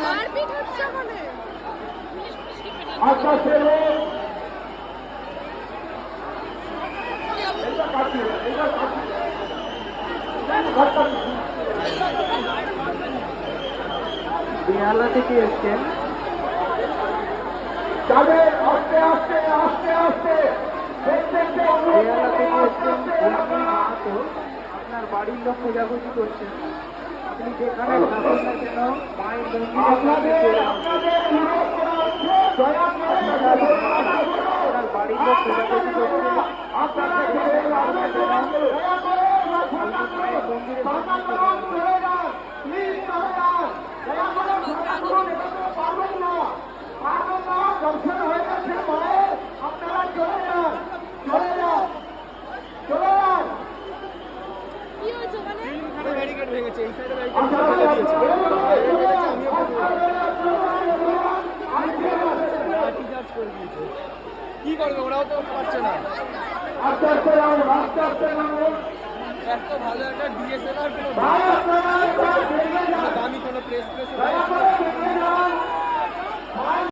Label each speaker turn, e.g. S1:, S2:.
S1: মারপিট হচ্ছে মানে
S2: বেহালা থেকে এসছেন
S3: আস্তে আস্তে আস্তে আস্তে
S2: বেহালা থেকে এসছেন মাহাতো আপনার বাড়ির লোক খোঁজাখুঁজি করছেন আপনি যেখানে থাকুন না কেন মায়ের মন্দিরে আপনার বাড়ির লোক খোঁজাখুঁজি করছে আপনার যেখানে থাকুন না কেন মায়ের মন্দিরে
S3: দর্শন হয়ে গেছে মায়ের আপনারা চলে যান চলে যান চলে যান
S1: কি হয়েছে ওখানে
S2: ব্যারিকেড ভেঙেছে এই সাইডে কি করবে ওরাও তো পারছে না
S3: আস্তে আস্তে নামুন আস্তে আস্তে নামুন
S2: এত ভালো একটা ডিএসএলআর কোনো দামি কোনো প্লেস
S3: দয়া করে